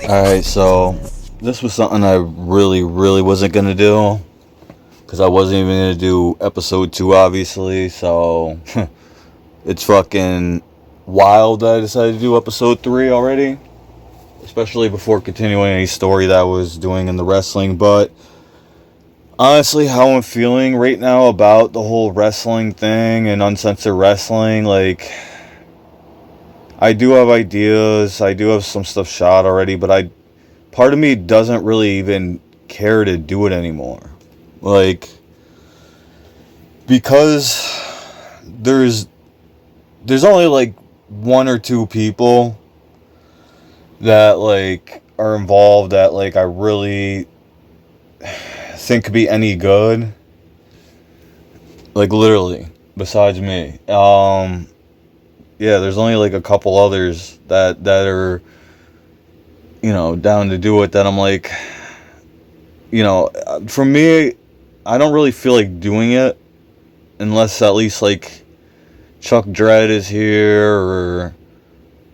Alright, so this was something I really wasn't gonna do. Because I wasn't even gonna do episode 2, obviously. So, it's fucking wild that I decided to do episode 3 already. Especially before continuing any story that I was doing in the wrestling. But, honestly, how I'm feeling right now about the whole wrestling thing and uncensored wrestling, like, I do have ideas. I do have some stuff shot already, but part of me doesn't really even care to do it anymore. Like, because there's only like one or two people that like are involved that like I really think could be any good. Like, literally, besides me. Yeah, there's only like a couple others that are, down to do it, that I'm like, for me, I don't really feel like doing it unless at least like Chuck Dredd is here, or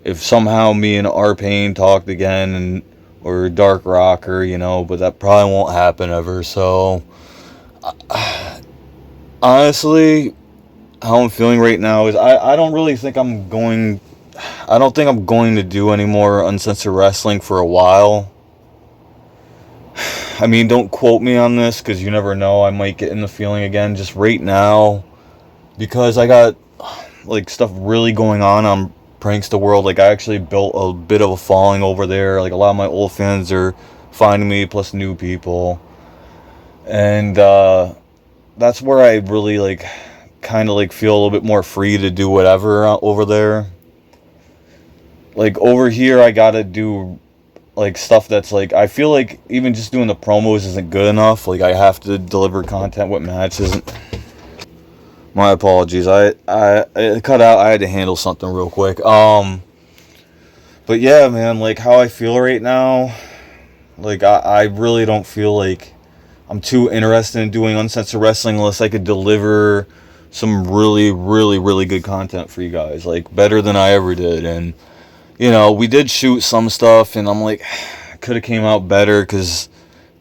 if somehow me and R-Payne talked again, or Dark Rocker, but that probably won't happen ever. So honestly, how I'm feeling right now is I don't really think I'm going to do any more uncensored wrestling for a while. I mean, don't quote me on this, because you never know, I might get in the feeling again. Just right now, because I got like stuff really going on Prankster World. Like, I actually built a bit of a following over there. Like, a lot of my old fans are finding me, plus new people, and that's where I really like kind of like feel a little bit more free to do whatever over there. Like, over here, I gotta do like stuff that's like, I feel like even just doing the promos isn't good enough. Like, I have to deliver content with matches. My apologies. I cut out. I had to handle something real quick. But yeah, man, like how I feel right now, like I really don't feel like I'm too interested in doing uncensored wrestling unless I could deliver some really good content for you guys, like better than I ever did. And we did shoot some stuff, and I'm like, could have came out better, because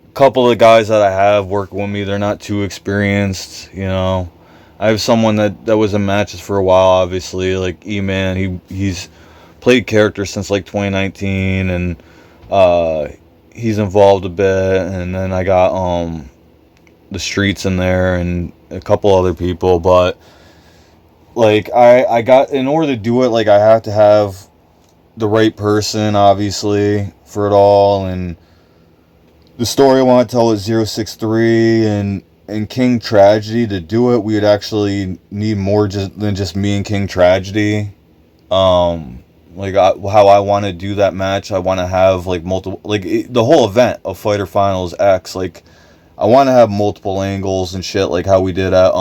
a couple of the guys that I have working with me, they're not too experienced. I have someone that was in matches for a while, obviously, like E-Man. He's played characters since like 2019, and he's involved a bit. And then I got the Streets in there and a couple other people. But like I got, in order to do it, like I have to have the right person, obviously, for it all. And the story I want to tell is 063 and King Tragedy. To do it, we would actually need more than just me and King Tragedy. Like how I want to do that match, I want to have like multiple, like the whole event of Fighter Finals X. Like, I want to have multiple angles and shit, like how we did at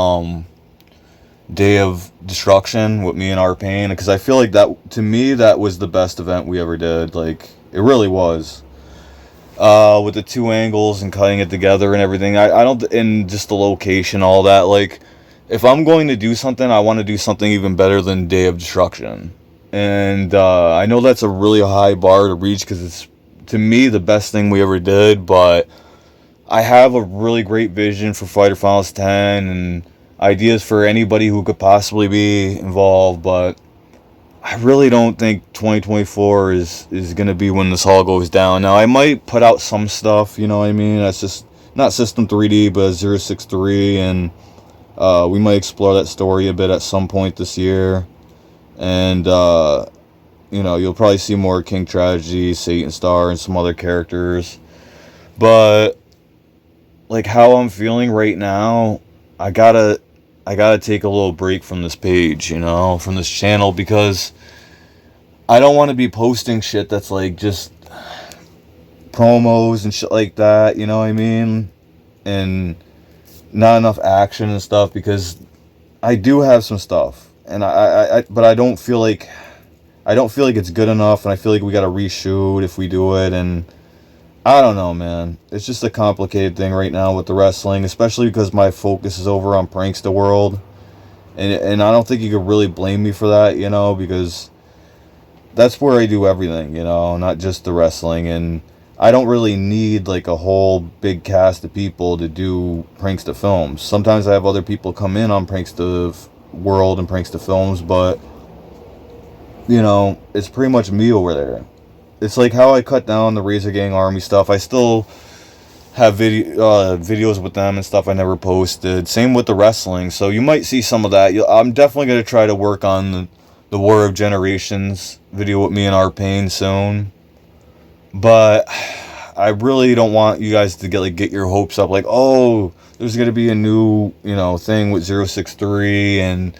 Day of Destruction with me and R-Payne, because I feel like that, to me, that was the best event we ever did. Like, it really was. With the two angles and cutting it together and everything. I don't, and just the location, all that. Like, if I'm going to do something, I want to do something even better than Day of Destruction. And I know that's a really high bar to reach, because it's, to me, the best thing we ever did. But I have a really great vision for Fighter Finals 10 and ideas for anybody who could possibly be involved. But I really don't think 2024 is going to be when this all goes down. Now, I might put out some stuff, you know what I mean? That's just not System 3D, but 063, and we might explore that story a bit at some point this year. And, you'll probably see more King Tragedy, Satan Star, and some other characters. But, like, how I'm feeling right now, I gotta take a little break from this page, from this channel, because I don't want to be posting shit that's like just promos and shit like that, you know what I mean? And not enough action and stuff, because I do have some stuff, and but I don't feel like it's good enough, and I feel like we gotta reshoot if we do it. And I don't know, man. It's just a complicated thing right now with the wrestling, especially because my focus is over on Prankster World. And I don't think you could really blame me for that, because that's where I do everything, you know, not just the wrestling. And I don't really need like a whole big cast of people to do Prankster films. Sometimes I have other people come in on Prankster World and Prankster Films, but you know, it's pretty much me over there. It's like how I cut down the Razor Gang Army stuff. I still have videos with them and stuff I never posted. Same with the wrestling. So you might see some of that. I'm definitely going to try to work on the War of Generations video with me and R-Payne soon. But I really don't want you guys to get your hopes up. Like, oh, there's going to be a new, you know, thing with 063 and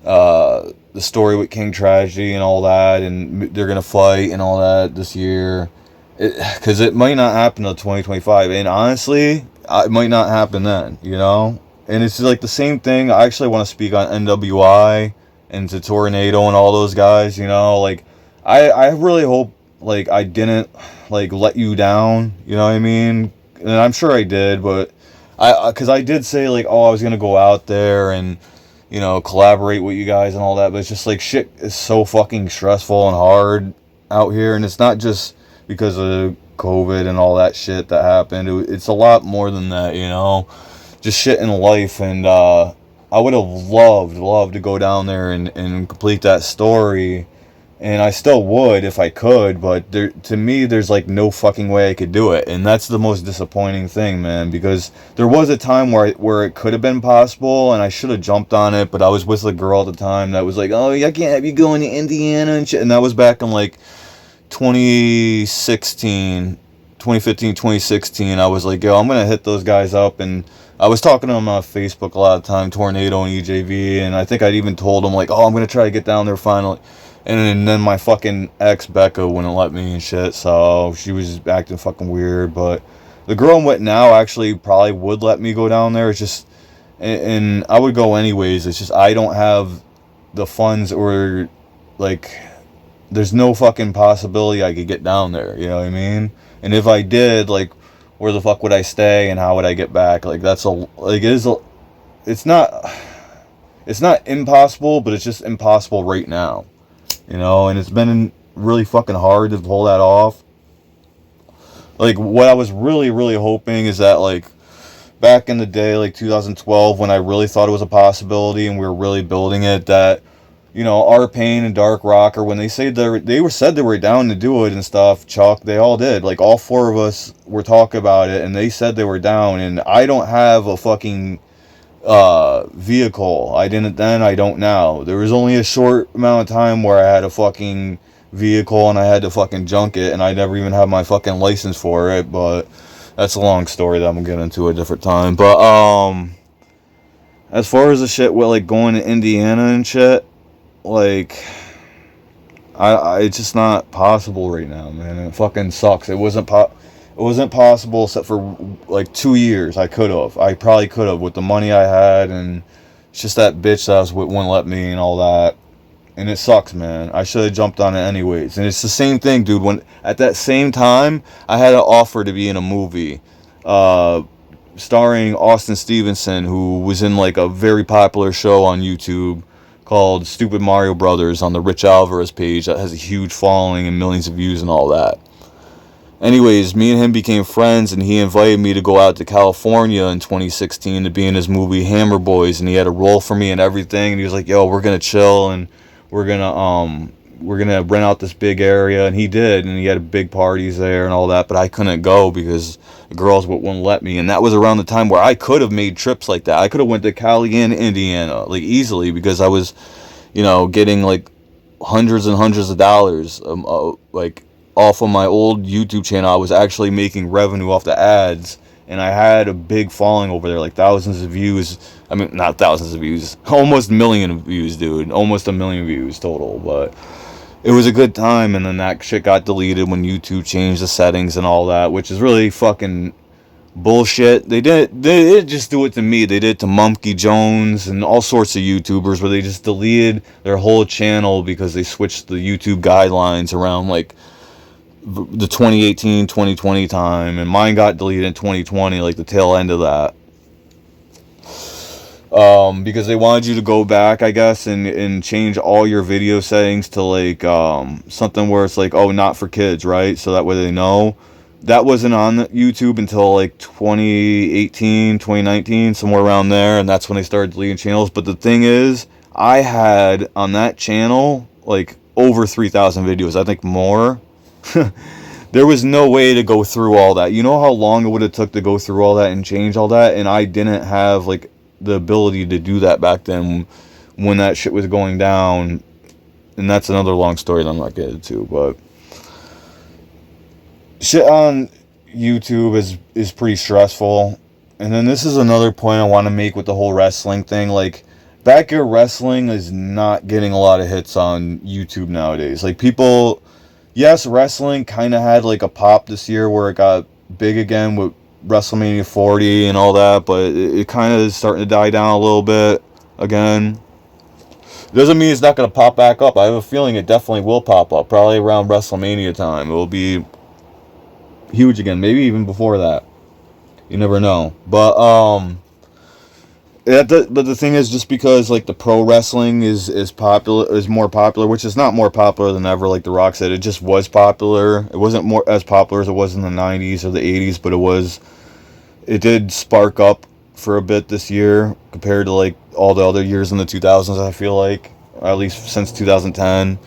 the story with King Tragedy and all that. And they're going to fight and all that this year. Because it might not happen until 2025, and honestly, it might not happen then, you know? And it's like the same thing. I actually want to speak on NWI and to Tornado and all those guys, you know? Like, I really hope, like, I didn't, like, let you down, you know what I mean? And I'm sure I did, but because I did say, like, oh, I was going to go out there and, you know, collaborate with you guys and all that, but it's just, like, shit is so fucking stressful and hard out here, and it's not just because of COVID and all that shit that happened. It's a lot more than that, you know, just shit in life. And I would have loved to go down there and complete that story, and I still would if I could, but to me there's like no fucking way I could do it. And that's the most disappointing thing, man, because there was a time where it could have been possible and I should have jumped on it, but I was with a girl at the time that was like, oh, I can't have you going to Indiana and shit. And that was back in like 2015, 2016. I was like, yo, I'm gonna hit those guys up. And I was talking to them on Facebook a lot of time, Tornado and EJV, and I think I'd even told them like, oh, I'm gonna try to get down there finally. And then my fucking ex Becca wouldn't let me and shit, so she was acting fucking weird. But the girl I'm with now actually probably would let me go down there. It's just, and I would go anyways. It's just I don't have the funds, or like, there's no fucking possibility I could get down there, you know what I mean? And if I did, like, where the fuck would I stay and how would I get back? Like, it's not impossible, but it's just impossible right now, you know? And it's been really fucking hard to pull that off. Like, what I was really hoping is that, like, back in the day, like 2012, when I really thought it was a possibility and we were really building it, that, you know, R-Payne and Dark Rocker, when they said they were down to do it and stuff, Chuck, they all did. Like, all four of us were talking about it, and they said they were down. And I don't have a fucking vehicle. I didn't then, I don't now. There was only a short amount of time where I had a fucking vehicle and I had to fucking junk it, and I never even had my fucking license for it. But that's a long story that I'm gonna get into a different time. But as far as the shit with like going to Indiana and shit, like, it's just not possible right now, man. It fucking sucks. It wasn't possible except for like 2 years. I probably could have with the money I had, and it's just that bitch that I was with wouldn't let me and all that. And it sucks, man. I should have jumped on it anyways. And it's the same thing, dude. When at that same time, I had an offer to be in a movie, starring Austin Stevenson, who was in like a very popular show on YouTube called Stupid Mario Brothers on the Rich Alvarez page that has a huge following and millions of views and all that. Anyways, me and him became friends, and he invited me to go out to California in 2016 to be in his movie Hammer Boys, and he had a role for me and everything. And he was like, yo, we're gonna chill and we're gonna rent out this big area. And he did, and he had big parties there and all that, but I couldn't go because the girls wouldn't let me. And that was around the time where I could have made trips like that. I could have went to Cali and Indiana like easily, because I was, you know, getting like hundreds and hundreds of dollars like off of my old YouTube channel. I was actually making revenue off the ads, and I had a big following over there, like thousands of views. I mean, not thousands of views, almost a million views, dude. Almost a million views total. But it was a good time, and then that shit got deleted when YouTube changed the settings and all that, which is really fucking bullshit. They didn't just do it to me. They did it to Mumkey Jones and all sorts of YouTubers, where they just deleted their whole channel because they switched the YouTube guidelines around like the 2018, 2020 time, and mine got deleted in 2020, like the tail end of that. Because they wanted you to go back, I guess, and change all your video settings to like something where it's like, oh, not for kids, right? So that way they know. That wasn't on YouTube until like 2018, 2019, somewhere around there, and that's when they started deleting channels. But the thing is, I had on that channel like over 3,000 videos, I think more. There was no way to go through all that. You know how long it would have took to go through all that and change all that? And I didn't have like the ability to do that back then when that shit was going down. And that's another long story that I'm not getting to, but shit on YouTube is pretty stressful. And then this is another point I want to make with the whole wrestling thing. Like, backyard wrestling is not getting a lot of hits on YouTube nowadays. Like, people, yes, wrestling kind of had like a pop this year where it got big again with WrestleMania 40 and all that, but it kind of is starting to die down a little bit again. Doesn't mean it's not going to pop back up. I have a feeling it definitely will pop up, probably around WrestleMania time. It will be huge again, maybe even before that. You never know. But but the thing is, just because like the pro wrestling is popular, is more popular, which is not more popular than ever, like The Rock said. It just was popular. It wasn't more as popular as it was in the 90s or the 80s, but it did spark up for a bit this year compared to like all the other years in the 2000s, I feel like, or at least since 2010.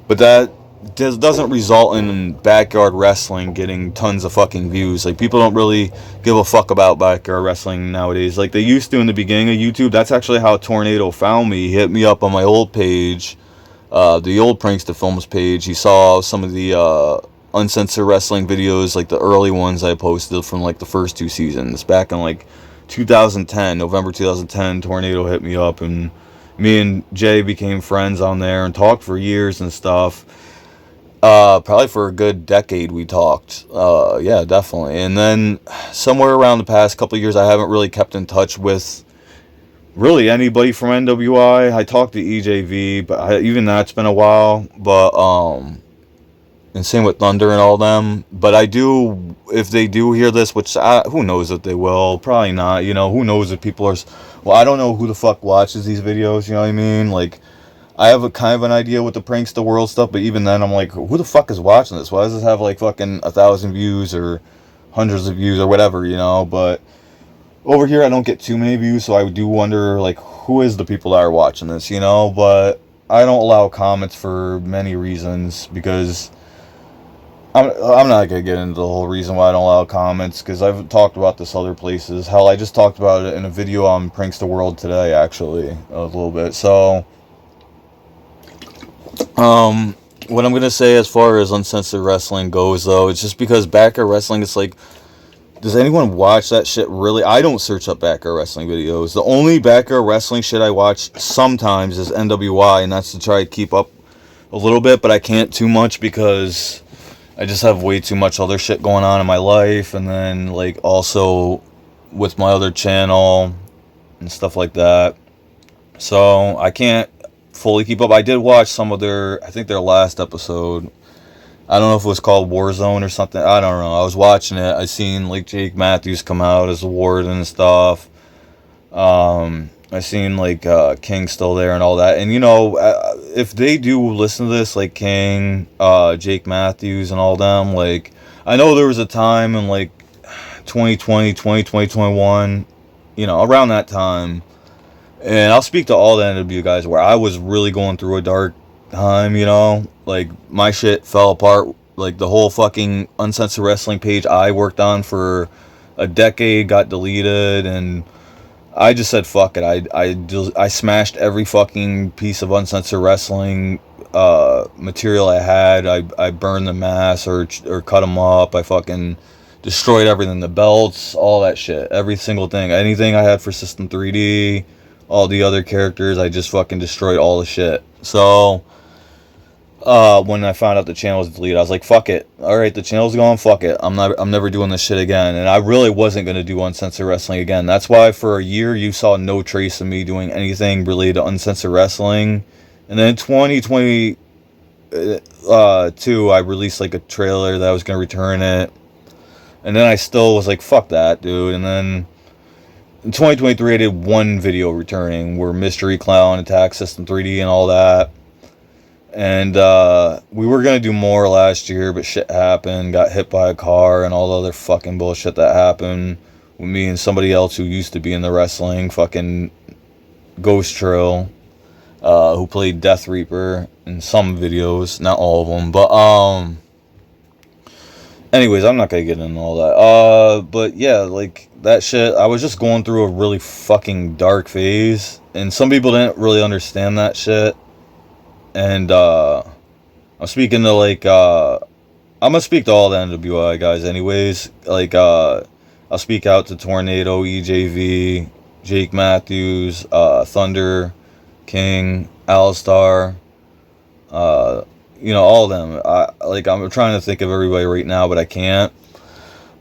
But that doesn't result in backyard wrestling getting tons of fucking views. Like, people don't really give a fuck about backyard wrestling nowadays like they used to in the beginning of YouTube. That's actually how Tornado found me. He hit me up on my old page, the old Prankster Films page. He saw some of the Uncensored wrestling videos, like the early ones I posted from like the first 2 seasons back in like 2010, November 2010. Tornado hit me up, and me and Jay became friends on there and talked for years and stuff. Probably for a good decade we talked. Yeah, definitely. And then somewhere around the past couple of years, I haven't really kept in touch with really anybody from NWI. I talked to EJV, but even that's been a while. But and same with Thunder and all them. But I do, if they do hear this, which who knows if they will, probably not. You know, who knows if people are. Well, I don't know who the fuck watches these videos. You know what I mean? Like, I have a kind of an idea with the Prankster World stuff, but even then I'm like, who the fuck is watching this? Why does this have like fucking 1,000 views or hundreds of views or whatever, you know? But over here I don't get too many views, so I do wonder like, who is the people that are watching this, you know? But I don't allow comments for many reasons, because I'm not gonna get into the whole reason why I don't allow comments, because I've talked about this other places. Hell, I just talked about it in a video on Prankster World today, actually, a little bit. So what I'm gonna say as far as uncensored wrestling goes, though, it's just because backyard wrestling, it's like, does anyone watch that shit really? I don't search up backyard wrestling videos. The only backyard wrestling shit I watch sometimes is NWI, and that's to try to keep up a little bit, but I can't too much because I just have way too much other shit going on in my life, and then like also with my other channel and stuff like that. So I can't fully keep up. I did watch some of I think their last episode. I don't know if it was called Warzone or something. I don't know. I was watching it. I seen like Jake Matthews come out as the warden and stuff. I seen like King still there and all that. And you know, if they do listen to this, like King, Jake Matthews and all them, like, I know there was a time in like 2020, 2021, you know, around that time. And I'll speak to all the NW guys where I was really going through a dark time, you know? Like, my shit fell apart. Like, the whole fucking Uncensored Wrestling page I worked on for a decade got deleted, and I just said, fuck it. I smashed every fucking piece of Uncensored Wrestling material I had. I burned the mask or cut them up. I fucking destroyed everything. The belts, all that shit. Every single thing. Anything I had for System 3D, all the other characters, I just fucking destroyed all the shit. So when I found out the channel was deleted, I was like, fuck it. Alright, the channel's gone, fuck it. I'm never doing this shit again. And I really wasn't going to do Uncensored Wrestling again. That's why for a year you saw no trace of me doing anything related to Uncensored Wrestling. And then in 2022, I released like a trailer that I was going to return it. And then I still was like, fuck that, dude. And then in 2023, I did one video returning where Mystery Clown attacked System 3D and all that. And we were going to do more last year, but shit happened. Got hit by a car and all the other fucking bullshit that happened with me and somebody else who used to be in the wrestling, fucking Ghost Trail, who played Death Reaper in some videos, not all of them. But anyways, I'm not going to get into all that. But yeah, like that shit, I was just going through a really fucking dark phase. And some people didn't really understand that shit. And I'm speaking to like I'm gonna speak to all the NWI guys anyways. Like I'll speak out to Tornado, EJV, Jake Matthews, Thunder King, Alistair, you know, all of them. I'm trying to think of everybody right now, but I can't.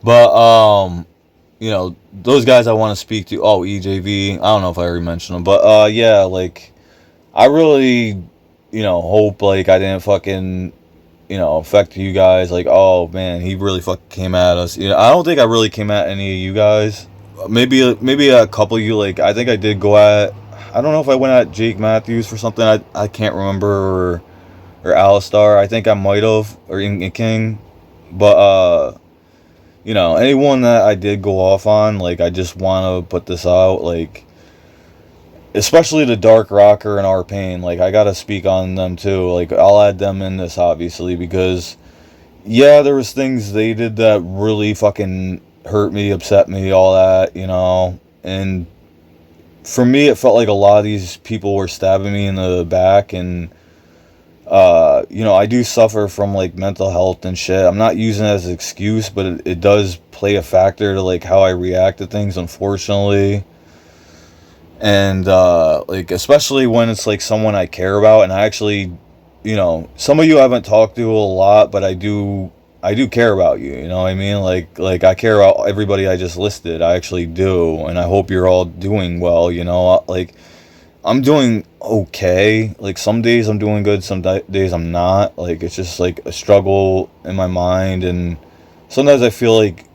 But you know, those guys I want to speak to. Oh, EJV, I don't know if I already mentioned them, but yeah, like I really, you know, hope like I didn't fucking, you know, affect you guys. Like, oh man, he really fucking came at us. You know, I don't think I really came at any of you guys. Maybe a couple of you. Like, I think I did go at. I don't know if I went at Jake Matthews for something. I can't remember, or Alistair. I think I might have, or in King. But you know, anyone that I did go off on, like, I just want to put this out, like, especially the Dark Rocker and R-Payne, like, I gotta speak on them too. Like, I'll add them in this, obviously, because, yeah, there was things they did that really fucking hurt me, upset me, all that, you know, and for me, it felt like a lot of these people were stabbing me in the back, and, you know, I do suffer from, like, mental health and shit. I'm not using it as an excuse, but it does play a factor to, like, how I react to things, unfortunately. And, like, especially when it's, like, someone I care about, and I actually, you know, some of you I haven't talked to a lot, but I do care about you, you know what I mean? Like, I care about everybody I just listed, I actually do, and I hope you're all doing well, you know? Like, I'm doing okay. Like, some days I'm doing good, some days I'm not. Like, it's just, like, a struggle in my mind, and sometimes I feel like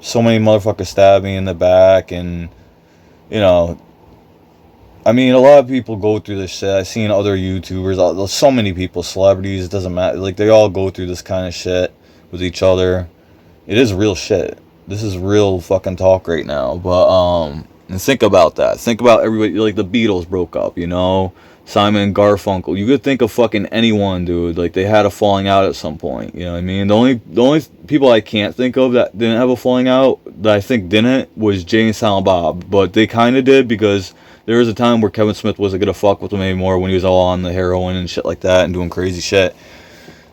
so many motherfuckers stab me in the back, and, you know, I mean, a lot of people go through this shit. I've seen other YouTubers, so many people, celebrities, it doesn't matter. Like, they all go through this kind of shit with each other. It is real shit. This is real fucking talk right now. But, and think about that. Think about everybody, like, the Beatles broke up, you know? Simon and Garfunkel. You could think of fucking anyone, dude. Like, they had a falling out at some point, you know what I mean? The only people I can't think of that didn't have a falling out, that I think didn't, was Jay and Silent Bob. But they kind of did, because there was a time where Kevin Smith wasn't gonna fuck with him anymore when he was all on the heroin and shit like that and doing crazy shit.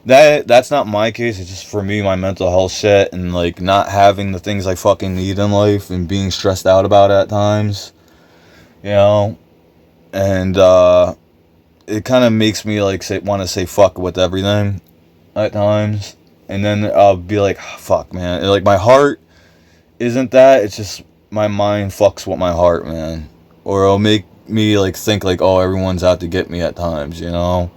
That's not my case. It's just for me, my mental health shit, and like not having the things I fucking need in life and being stressed out about at times, you know. And it kind of makes me like want to say fuck with everything at times, and then I'll be like, fuck, man. And, like, my heart isn't that. It's just my mind fucks with my heart, man. Or it'll make me, like, think, like, oh, everyone's out to get me at times, you know?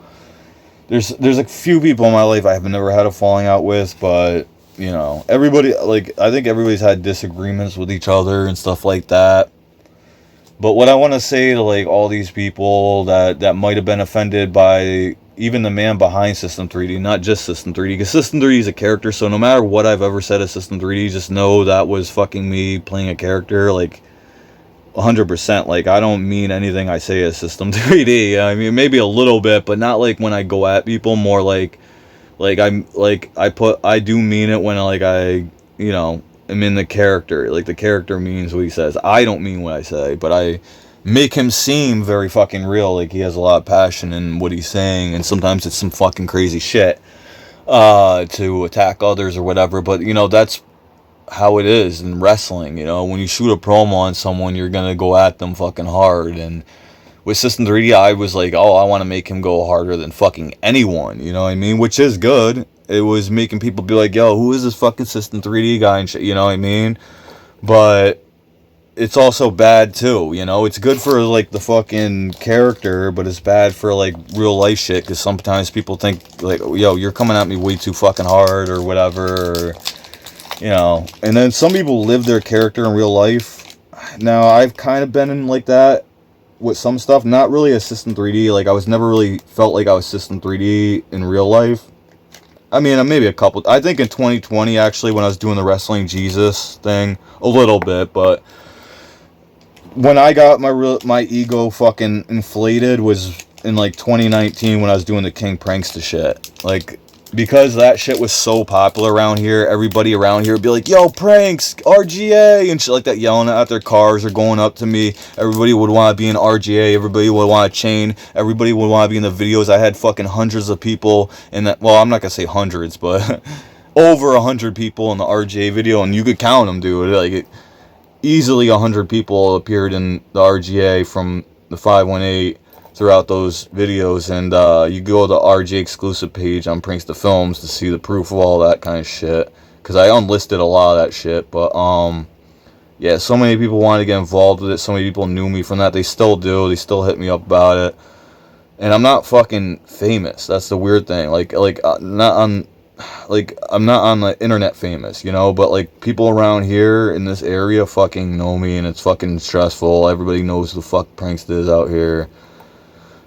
There's a few people in my life I have never had a falling out with, but, you know, everybody, like, I think everybody's had disagreements with each other and stuff like that. But what I want to say to, like, all these people that might have been offended by even the man behind System 3D, not just System 3D, because System 3D is a character, so no matter what I've ever said of System 3D, just know that was fucking me playing a character, like, 100%. Like, I don't mean anything I say as System 3D. I mean, maybe a little bit, but not like when I go at people. More like I do mean it when I you know, am in the character. Like, the character means what he says. I don't mean what I say, but I make him seem very fucking real. Like, he has a lot of passion in what he's saying, and sometimes it's some fucking crazy shit to attack others or whatever. But, you know, that's how it is in wrestling, you know. When you shoot a promo on someone, you're gonna go at them fucking hard. And with System 3D, I was like, oh, I want to make him go harder than fucking anyone, you know what I mean? Which is good. It was making people be like, yo, who is this fucking System 3D guy and shit, you know what I mean? But it's also bad too, you know. It's good for, like, the fucking character, but it's bad for, like, real life shit, because sometimes people think, like, yo, you're coming at me way too fucking hard or whatever, or, you know. And then some people live their character in real life Now, I've kind of been in like that with some stuff. Not really a System 3D. Like, I was never really felt like I was System 3D in real life. I mean, maybe a couple. I think in 2020, actually, when I was doing the Wrestling Jesus thing, a little bit. But when I got my ego fucking inflated was in like 2019 when I was doing the King Prankster shit. Like, because that shit was so popular around here, everybody around here would be like, yo, pranks, RGA, and shit like that, yelling at their cars or going up to me. Everybody would want to be in RGA. Everybody would want to chain. Everybody would want to be in the videos. I had fucking hundreds of people in that. Well, I'm not going to say hundreds, but over 100 people in the RGA video, and you could count them, dude. Like, easily 100 people appeared in the RGA from the 518 throughout those videos, and you go to the RJ exclusive page on Prankster Films to see the proof of all that kind of shit, because I unlisted a lot of that shit. But yeah, so many people wanted to get involved with it. So many people knew me from that. They still do. They still hit me up about it, and I'm not fucking famous. That's the weird thing. Like not on, like, I'm not on the internet famous, you know, but like people around here in this area fucking know me, and it's fucking stressful. Everybody knows who the fuck Prankster is out here.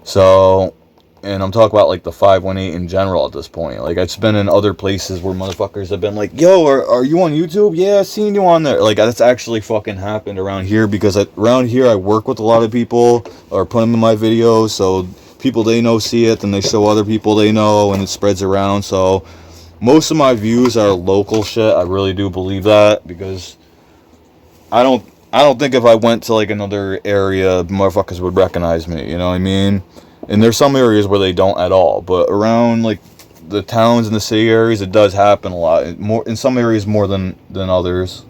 So, and I'm talking about like the 518 in general at this point. Like, I've been in other places where motherfuckers have been like, yo, are you on YouTube? Yeah, I seen you on there. Like, that's actually fucking happened around here, because around here I work with a lot of people or put them in my videos. So people they know see it, then they show other people they know, and it spreads around. So most of my views are local shit. I really do believe that, because I don't think if I went to like another area, motherfuckers would recognize me, you know what I mean? And there's some areas where they don't at all, but around like the towns and the city areas, it does happen a lot. More in some areas more than others.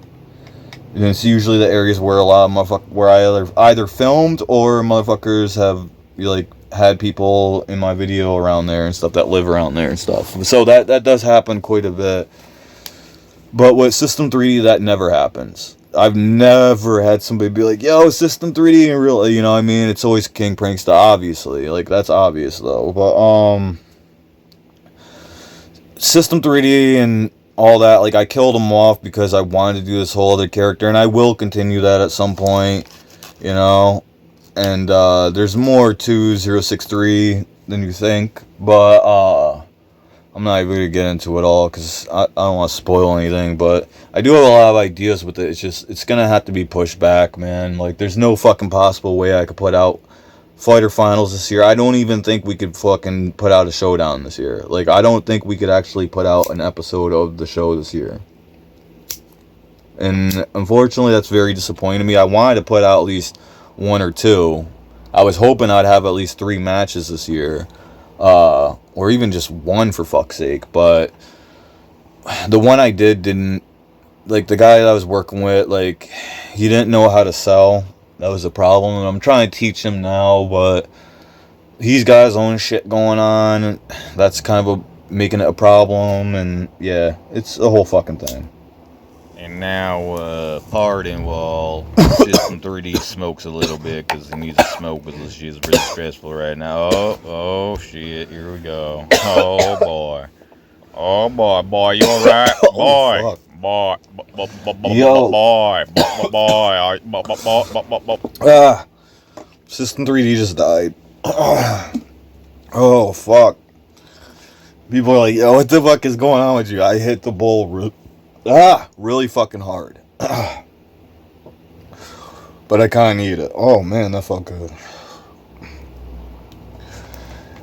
And it's usually the areas where a lot of motherfuckers, where I either filmed or motherfuckers have like had people in my video around there and stuff that live around there and stuff. So that does happen quite a bit. But with System 3D, that never happens. I've never had somebody be like, yo, System 3D in real, you know what I mean? It's always King Prankster, obviously. Like, that's obvious, though. But, System 3D and all that, like, I killed him off because I wanted to do this whole other character, and I will continue that at some point, you know? And, there's more to 063 than you think, but, I'm not even going to get into it all because I don't want to spoil anything, but I do have a lot of ideas with it. It's going to have to be pushed back, man. Like, there's no fucking possible way I could put out Fighter Finals this year. I don't even think we could fucking put out a Showdown this year. Like, I don't think we could actually put out an episode of the show this year. And unfortunately, that's very disappointing to me. I wanted to put out at least one or two. I was hoping I'd have at least 3 matches this year. Or even just one, for fuck's sake. But the one I didn't, like, the guy that I was working with, like, he didn't know how to sell. That was the problem, and I'm trying to teach him now, but he's got his own shit going on. That's kind of making it a problem, and yeah, it's a whole fucking thing. And now, pardon while System 3D smokes a little bit, because he needs to smoke because this shit's really stressful right now. Oh shit, here we go. Oh boy. Oh boy, you alright? Boy. Boy. Boy. System 3D just died. Oh, fuck. People are like, yo, what the fuck is going on with you? I hit the bowl really fucking hard. But I kind of need it. Oh, man, that felt good.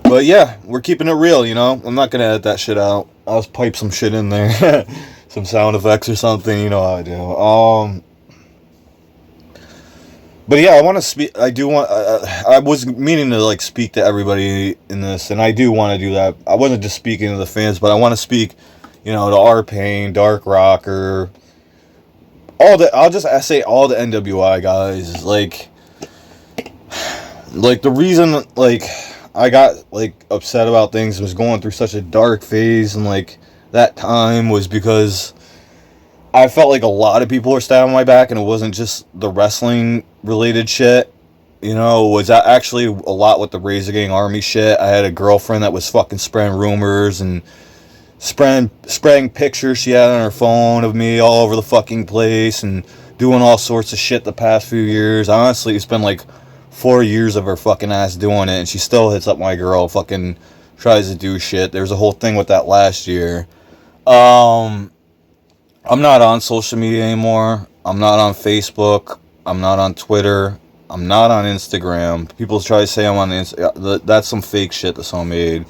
But yeah, we're keeping it real, you know? I'm not going to edit that shit out. I'll just pipe some shit in there. Some sound effects or something, you know how I do. But yeah, I want to speak. I do want. I was meaning to like speak to everybody in this, and I do want to do that. I wasn't just speaking to the fans, but I want to speak, you know, to R-Payne, Dark Rocker, all the. I'll just say all the NWI guys. Like the reason like I got like upset about things was going through such a dark phase, and like that time was because I felt like a lot of people were stabbing my back, and it wasn't just the wrestling related shit. You know, it was actually a lot with the Razor Gang Army shit. I had a girlfriend that was fucking spreading rumors and spreading pictures she had on her phone of me all over the fucking place, and doing all sorts of shit the past few years. Honestly, it's been like 4 years of her fucking ass doing it, and she still hits up my girl, fucking tries to do shit. There's a whole thing with that last year. I'm not on social media anymore. I'm not on Facebook. I'm not on Twitter. I'm not on Instagram. People try to say I'm on Instagram. That's some fake shit that someone made.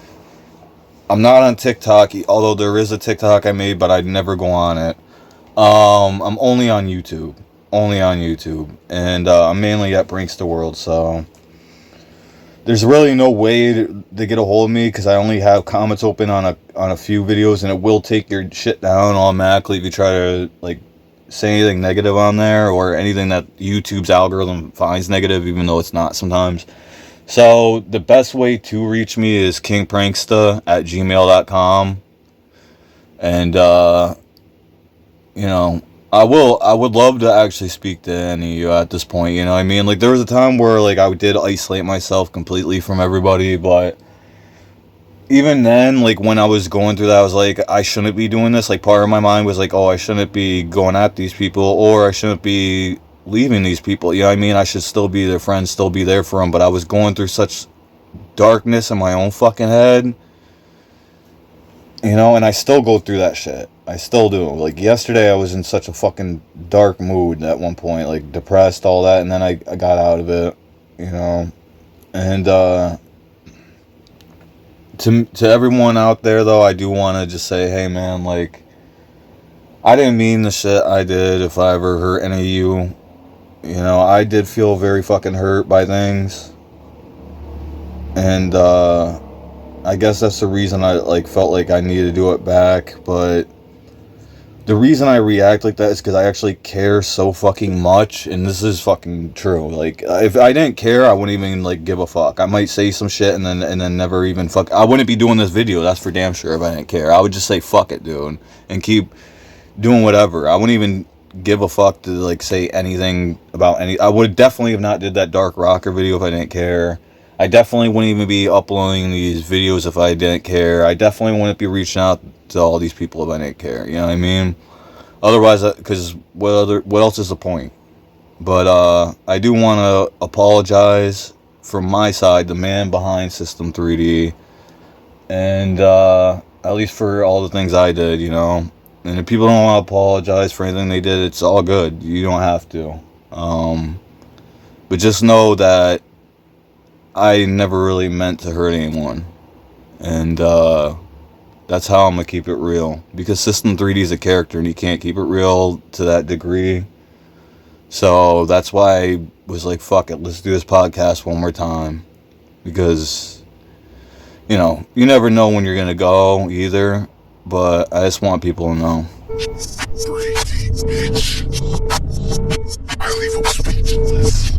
I'm not on TikTok, although there is a TikTok I made, but I'd never go on it. I'm only on YouTube. Only on YouTube. And I'm mainly at Prankster World, so there's really no way to get a hold of me because I only have comments open on a few videos, and it will take your shit down automatically if you try to like say anything negative on there or anything that YouTube's algorithm finds negative, even though it's not sometimes. So the best way to reach me is kingpranksta@gmail.com. And you know, I would love to actually speak to any of you at this point, you know what I mean? Like, there was a time where, like, I did isolate myself completely from everybody, but even then, like, when I was going through that, I was like, I shouldn't be doing this. Like, part of my mind was like, oh, I shouldn't be going at these people, or I shouldn't be leaving these people, you know what I mean? I should still be their friend, still be there for them, but I was going through such darkness in my own fucking head, you know, and I still go through that shit. I still do. Like, yesterday I was in such a fucking dark mood at one point, like, depressed, all that, and then I got out of it, you know. And to everyone out there, though, I do want to just say, hey, man, like, I didn't mean the shit I did if I ever hurt any of you. You know, I did feel very fucking hurt by things. And I guess that's the reason I, like, felt like I needed to do it back, but the reason I react like that is because I actually care so fucking much, and this is fucking true. Like, if I didn't care, I wouldn't even, like, give a fuck. I might say some shit and then never even fuck. I wouldn't be doing this video, that's for damn sure, if I didn't care. I would just say fuck it, dude, and keep doing whatever. I wouldn't even give a fuck to, like, say anything about any. I would definitely have not did that Dark Rocker video if I didn't care. I definitely wouldn't even be uploading these videos if I didn't care. I definitely wouldn't be reaching out to all these people if I didn't care. You know what I mean? Otherwise, because what else is the point? But I do want to apologize from my side, the man behind System 3D, and at least for all the things I did, you know. And if people don't want to apologize for anything they did, it's all good. You don't have to. But just know that I never really meant to hurt anyone. And that's how I'm going to keep it real. Because System 3D is a character and you can't keep it real to that degree. So that's why I was like, fuck it, let's do this podcast one more time. Because, you know, you never know when you're going to go either. But I just want people to know. 3D, bitch. I leave them speechless.